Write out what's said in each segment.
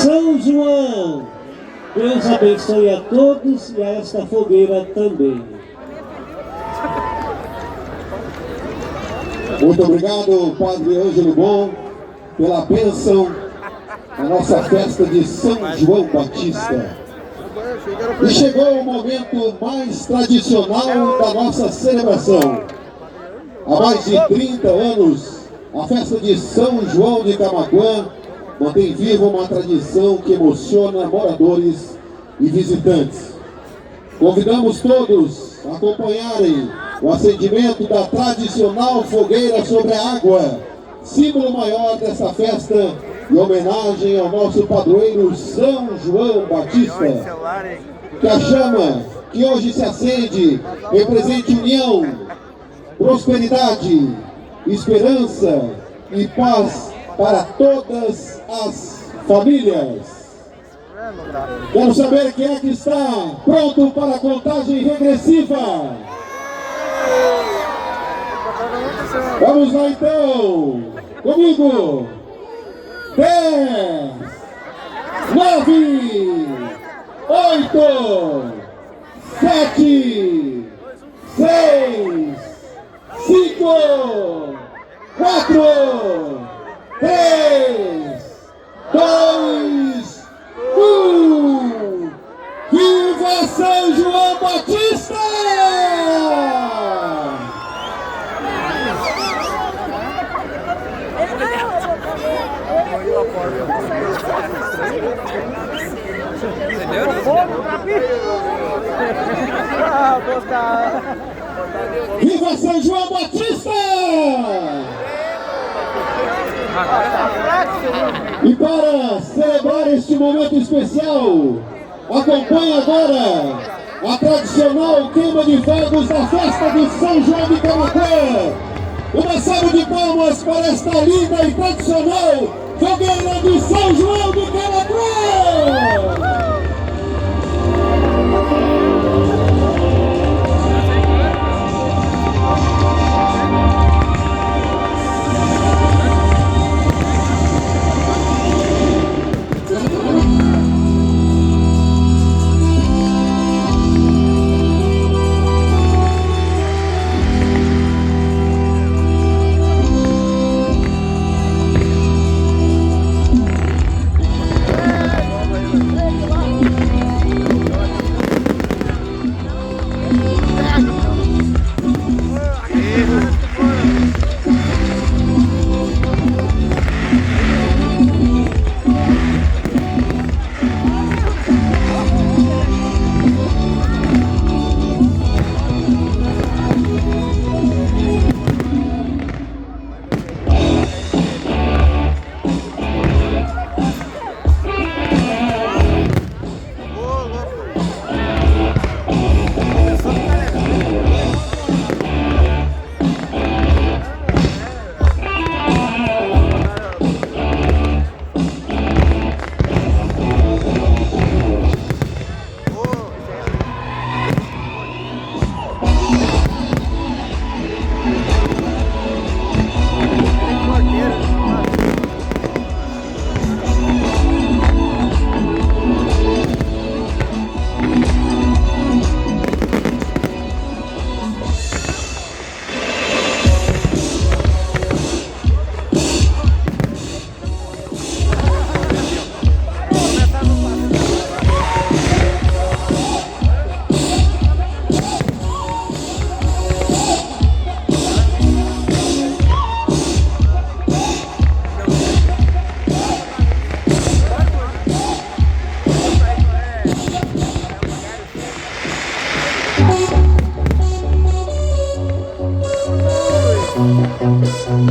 São João. Deus abençoe a todos e a esta fogueira também. Muito obrigado, Padre Ângelo Bom, pela bênção na nossa festa de São João Batista. E chegou o momento mais tradicional da nossa celebração. Há mais de 30 anos, a festa de São João de Camaquã mantém viva uma tradição que emociona moradores e visitantes. Convidamos todos a acompanharem o acendimento da tradicional fogueira sobre a água, símbolo maior dessa festa em homenagem ao nosso padroeiro São João Batista. Que a chama que hoje se acende represente união, prosperidade, esperança e paz para todas as famílias. Quero saber quem é que está pronto para a contagem regressiva. Vamos lá então, comigo. 10, 9, 8, 7, 6, 5, 4, 3, 2, 1. Viva São João Batista! Viva São João Batista! E para celebrar este momento especial, acompanhe agora a tradicional queima de fogos da festa de São João de Camaquã. Uma salva de palmas para esta linda e tradicional fogueira de São João de Camaquã!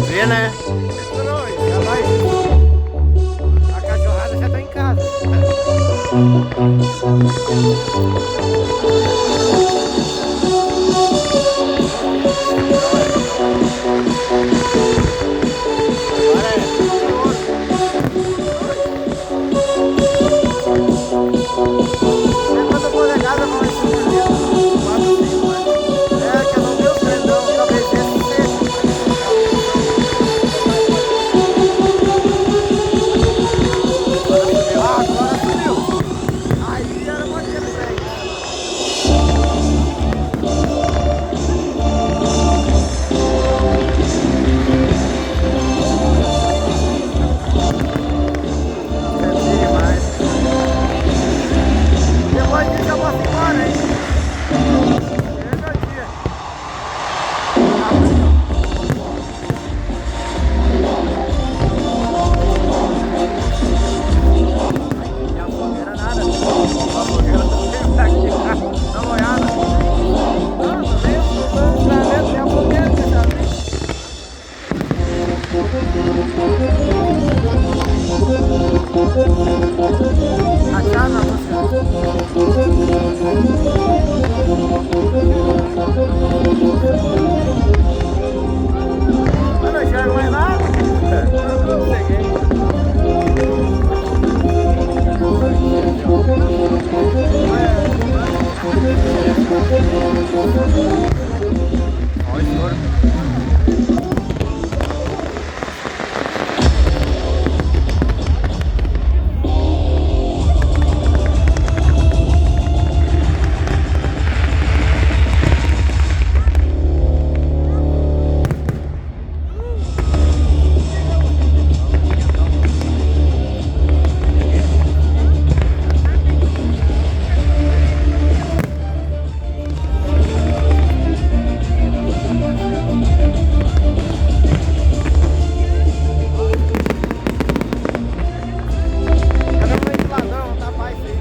Vê, né? Já vai. A cachorrada já tá em casa. Achar na música. Eu não enxergo mais nada. Eu peguei. Olha o estouro. Cadê o ventilador? Não tá mais feio.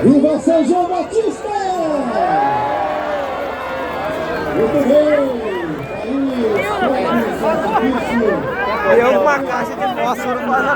Viva São João Batista! Muito bem! Aí, Deu uma caixa de fósforo para